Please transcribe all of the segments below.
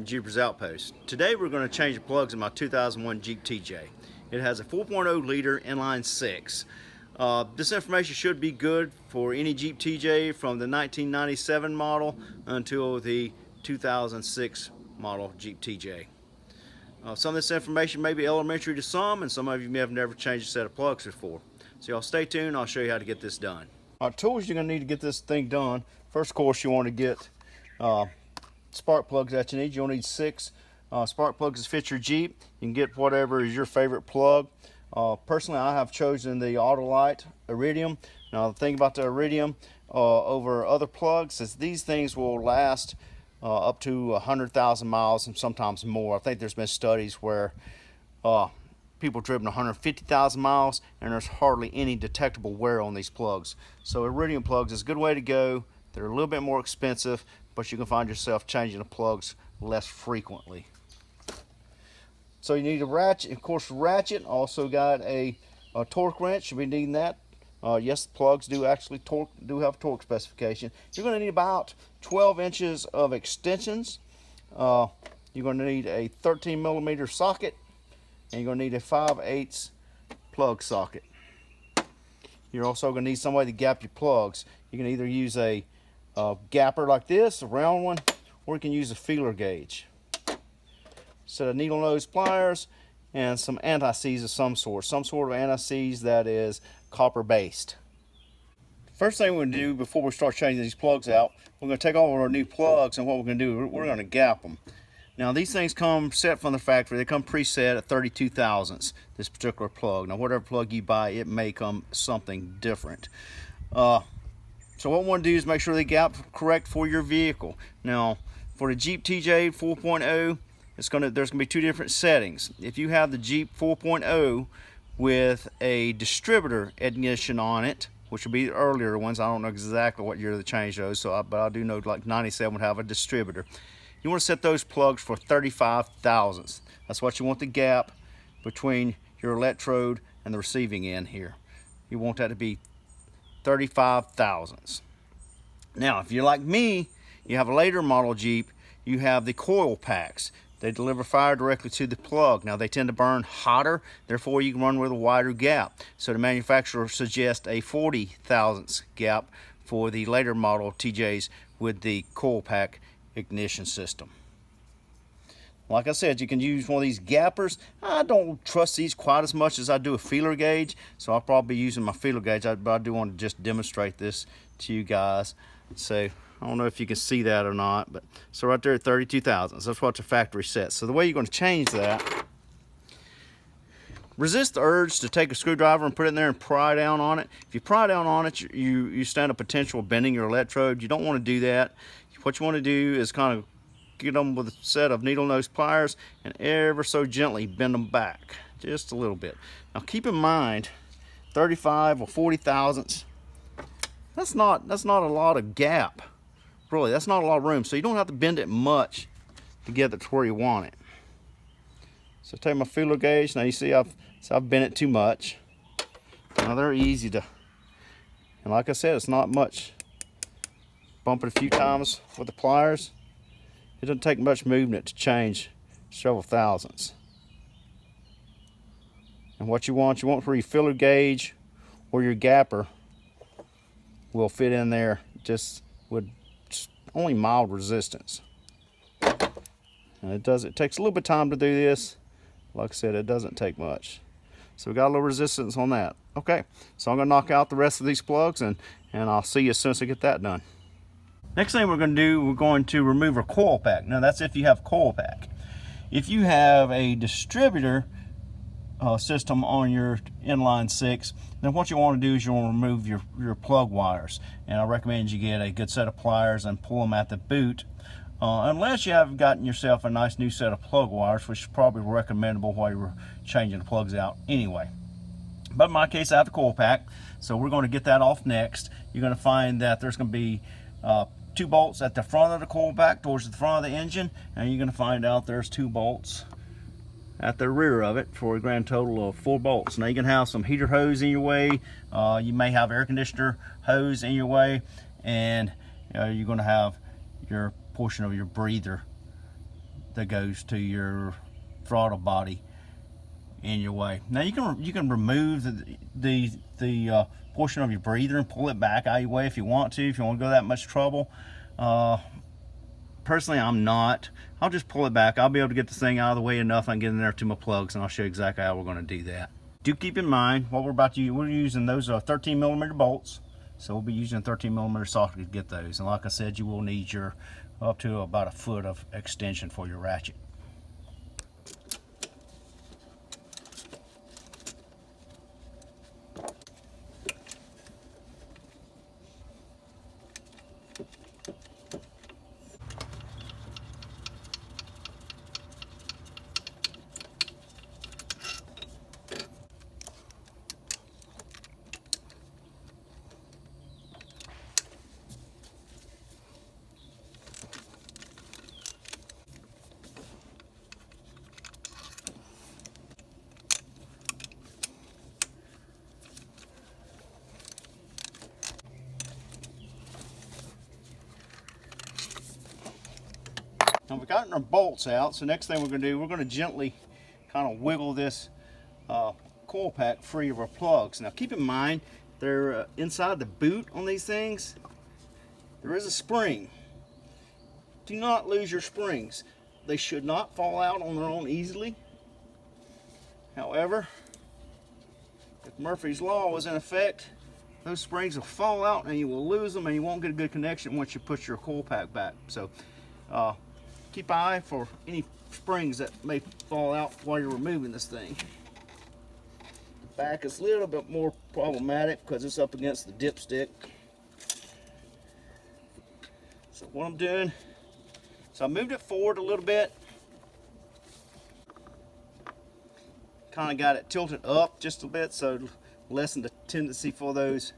Jeepers Outpost. Today we're going to change the plugs in my 2001 Jeep TJ. It has a 4.0 liter inline 6. This information should be good for any Jeep TJ from the 1997 model until the 2006 model Jeep TJ. Some of this information may be elementary to some, and some of you may have never changed a set of plugs before. So y'all stay tuned, I'll show you how to get this done. Our tools you're going to need to get this thing done. First, of course, you want to get spark plugs that you need. You'll need 6 spark plugs to fit your Jeep. You can get whatever is your favorite plug. Personally, I have chosen the Autolite Iridium. Now, the thing about the Iridium over other plugs is these things will last up to 100,000 miles and sometimes more. I think there's been studies where people have driven 150,000 miles and there's hardly any detectable wear on these plugs. So Iridium plugs is a good way to go. They're a little bit more expensive, but you can find yourself changing the plugs less frequently. So you need a ratchet, of course, ratchet. Also got a torque wrench. You'll be needing that. Yes, the plugs do actually have a torque specification. You're going to need about 12 inches of extensions. You're going to need a 13 millimeter socket, and you're going to need a 5/8 plug socket. You're also going to need some way to gap your plugs. You can either use a gapper like this, a round one, or you can use a feeler gauge. Set of needle nose pliers and some anti-seize of some sort of anti-seize that is copper based. First thing we're going to do before we start changing these plugs out, we're going to take all of our new plugs, and what we're going to do, we're going to gap them. Now these things come set from the factory. They come preset at 32 thousandths, this particular plug. Now whatever plug you buy, it may come something different. So what we want to do is make sure they gap correct for your vehicle. Now for the Jeep TJ 4.0, there's going to be 2 different settings. If you have the Jeep 4.0 with a distributor ignition on it, which will be the earlier ones, I don't know exactly what year they changed those, but I do know like 97 would have a distributor. You want to set those plugs for 35 thousandths. That's what you want the gap between your electrode and the receiving end here. You want that to be 35 thousandths. Now, if you're like me, you have a later model Jeep, you have the coil packs. They deliver fire directly to the plug. Now, they tend to burn hotter, therefore you can run with a wider gap. So the manufacturer suggests a 40 thousandths gap for the later model TJs with the coil pack ignition system. Like I said, you can use one of these gappers. I don't trust these quite as much as I do a feeler gauge, so I'll probably be using my feeler gauge, but I do want to just demonstrate this to you guys. So I don't know if you can see that or not, but so right there at 32 thousandths, that's what the factory sets. So the way you're going to change that, resist the urge to take a screwdriver and put it in there and pry down on it. If you pry down on it, you stand a potential of bending your electrode. You don't want to do that. What you want to do is kind of get them with a set of needle nose pliers and ever so gently bend them back just a little bit. Now keep in mind, 35 or 40 thousandths, that's not a lot of gap. Really, that's not a lot of room, so you don't have to bend it much to get it to where you want it. So take my feeler gauge. Now you see I've bent it too much. Now they're easy to, and like I said, it's not much. Bump it a few times with the pliers. It doesn't take much movement to change several thousandths. And what you want where your feeler gauge or your gapper will fit in there just with only mild resistance. And it takes a little bit of time to do this. Like I said, it doesn't take much. So we got a little resistance on that. Okay, so I'm gonna knock out the rest of these plugs and I'll see you as soon as I get that done. Next thing we're going to do, we're going to remove our coil pack. Now that's if you have coil pack. If you have a distributor system on your inline 6, then what you want to do is you want to remove your plug wires. And I recommend you get a good set of pliers and pull them at the boot. Unless you have gotten yourself a nice new set of plug wires, which is probably recommendable while you're changing the plugs out anyway. But in my case, I have the coil pack, so we're going to get that off next. You're going to find that there's going to be 2 bolts at the front of the coil pack towards the front of the engine, and you're going to find out there's 2 bolts at the rear of it for a grand total of 4 bolts. Now you can have some heater hose in your way, you may have air conditioner hose in your way, and you're going to have your portion of your breather that goes to your throttle body in your way. Now you can remove the portion of your breather and pull it back out of your way if you want to go that much trouble. Personally, I'm not. I'll just pull it back. I'll be able to get this thing out of the way enough. I can get in there to my plugs, and I'll show you exactly how we're going to do that. Do keep in mind what we're about to use. We're using those 13mm bolts, so we'll be using a 13mm socket to get those. And like I said, you will need your up to about 1 foot of extension for your ratchet. Now we've gotten our bolts out, so next thing we're going to do, we're going to gently kind of wiggle this coil pack free of our plugs. Now keep in mind, they're inside the boot on these things. There is a spring. Do not lose your springs. They should not fall out on their own easily. However, if Murphy's Law was in effect, those springs will fall out and you will lose them and you won't get a good connection once you put your coil pack back. So keep an eye for any springs that may fall out while you're removing this thing. The back is a little bit more problematic because it's up against the dipstick. So what I'm doing, so I moved it forward a little bit. Kind of got it tilted up just a bit so lessen the tendency for those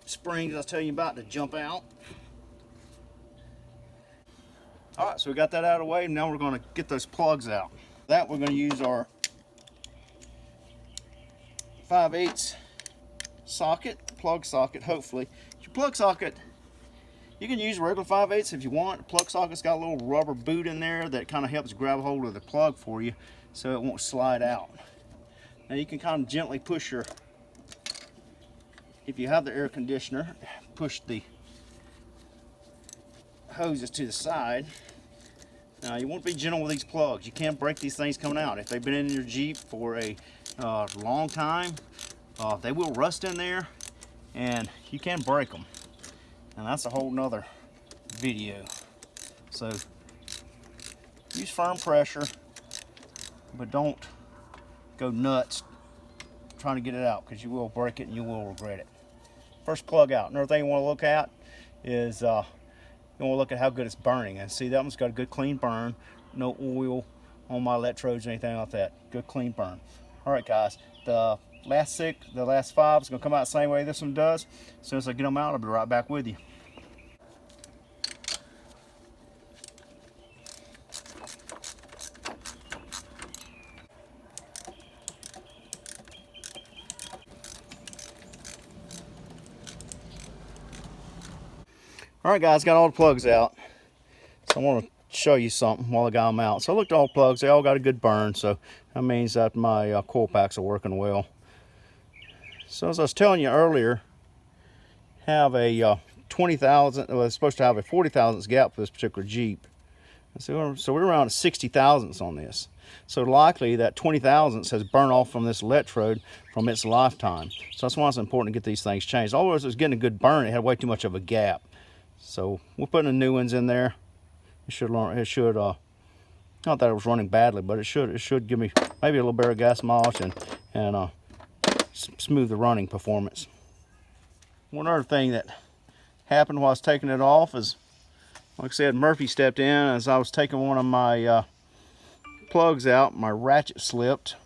springs I was telling you about to jump out. Alright, so we got that out of the way. Now we're going to get those plugs out. For that we're going to use our 5/8 socket, plug socket, hopefully. Your plug socket, you can use regular 5/8 if you want. The plug socket's got a little rubber boot in there that kind of helps grab a hold of the plug for you so it won't slide out. Now you can kind of gently push your, if you have the air conditioner, push the hoses to the side. Now you want to be gentle with these plugs. You can't break these things coming out. If they've been in your Jeep for a long time, they will rust in there and you can break them. And that's a whole nother video. So use firm pressure, but don't go nuts trying to get it out because you will break it and you will regret it. First plug out. Another thing you want to look at is you want to look at how good it's burning. And see, that one's got a good clean burn. No oil on my electrodes or anything like that. Good clean burn. Alright guys, the last 5 is going to come out the same way this one does. As soon as I get them out, I'll be right back with you. Alright guys, got all the plugs out. So I want to show you something while I got them out. So I looked at all the plugs, they all got a good burn, so that means that my coil packs are working well. So as I was telling you earlier, have a 20,000, well, it's supposed to have a 40 thousandths gap for this particular Jeep. So we're around 60 thousandths on this. So likely that 20 thousandths has burned off from this electrode from its lifetime. So that's why it's important to get these things changed. Otherwise it was getting a good burn, it had way too much of a gap. So we're putting the new ones in there. It should not that it was running badly, but it should give me maybe a little better gas mileage and smooth the running performance. One other thing that happened while I was taking it off is, like I said, Murphy stepped in as I was taking one of my plugs out. My ratchet slipped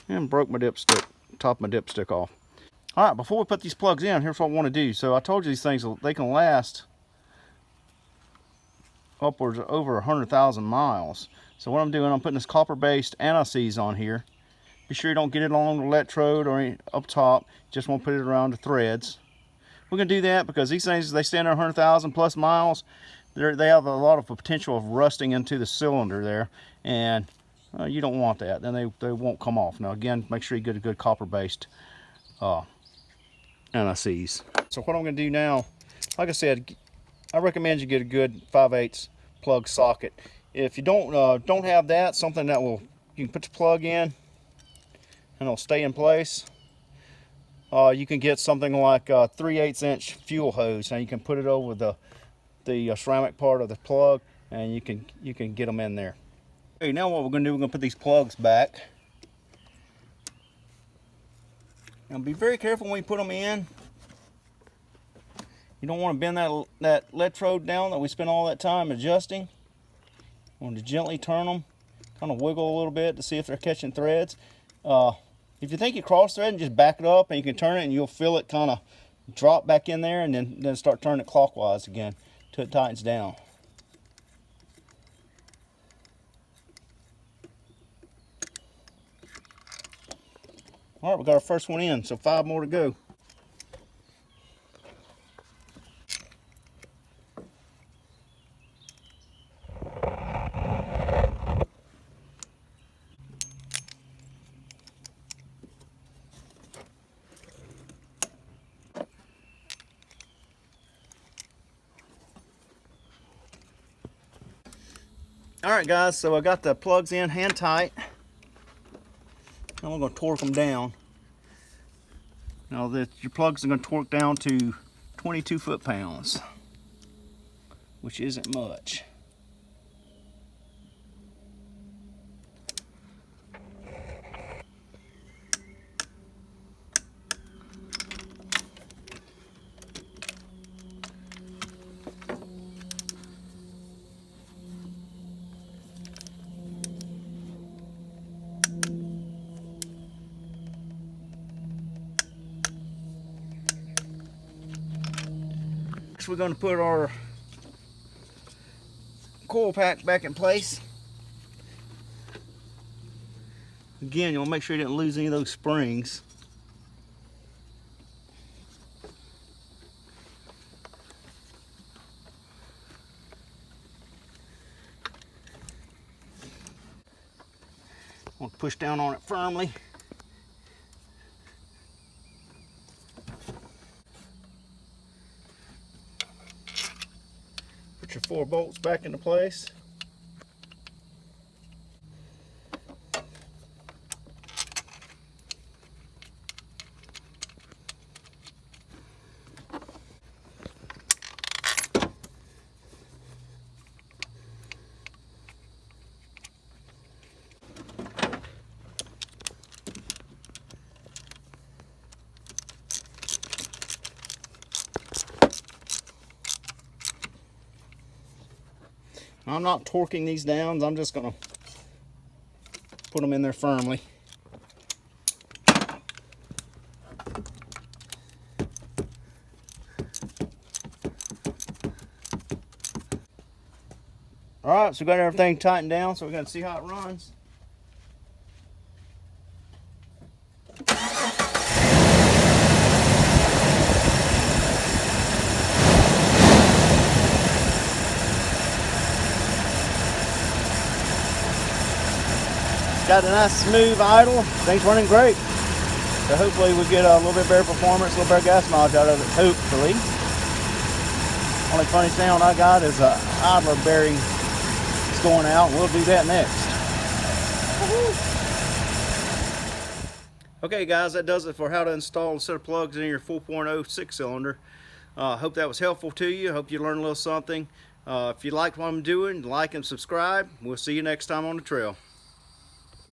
and broke my dipstick, top of my dipstick off. All right, before we put these plugs in, here's what I want to do. So I told you these things, they can last upwards of over 100,000 miles. So what I'm doing, I'm putting this copper-based anti-seize on here. Be sure you don't get it along the electrode or any, up top. Just want to put it around the threads. We're going to do that because these things, they stand at 100,000 plus miles. they have a lot of potential of rusting into the cylinder there, and you don't want that. Then they won't come off. Now again, make sure you get a good copper-based anti-seize. So what I'm going to do now, like I said, I recommend you get a good 5/8 plug socket. If you don't have that, something that you can put the plug in and it'll stay in place. You can get something like a 3/8" fuel hose, and you can put it over the ceramic part of the plug, and you can get them in there. Okay, now what we're going to do, we're going to put these plugs back. Now be very careful when you put them in. You don't want to bend that electrode down that we spent all that time adjusting. You want to gently turn them, kind of wiggle a little bit to see if they're catching threads. If you think you cross thread, just back it up and you can turn it, and you'll feel it kind of drop back in there, and then start turning it clockwise again till it tightens down. All right, we got our first one in, so 5 more to go. All right, guys, so I got the plugs in hand tight. Now we're going to torque them down. Now your plugs are going to torque down to 22 foot-pounds, which isn't much. We're going to put our coil pack back in place. Again, you want to make sure you didn't lose any of those springs. I want to push down on it firmly. Put your 4 bolts back into place. I'm not torquing these down, I'm just going to put them in there firmly. Alright, so we got everything tightened down, so we're going to see how it runs. Got a nice smooth idle. Things running great. So hopefully we get a little bit better performance, a little better gas mileage out of it, hopefully. Only funny sound I got is a idler bearing is going out, and we'll do that next. Okay guys, that does it for how to install a set of plugs in your 4.0 6-cylinder. Hope that was helpful to you. Hope you learned a little something. If you like what I'm doing, like and subscribe. We'll see you next time on the trail.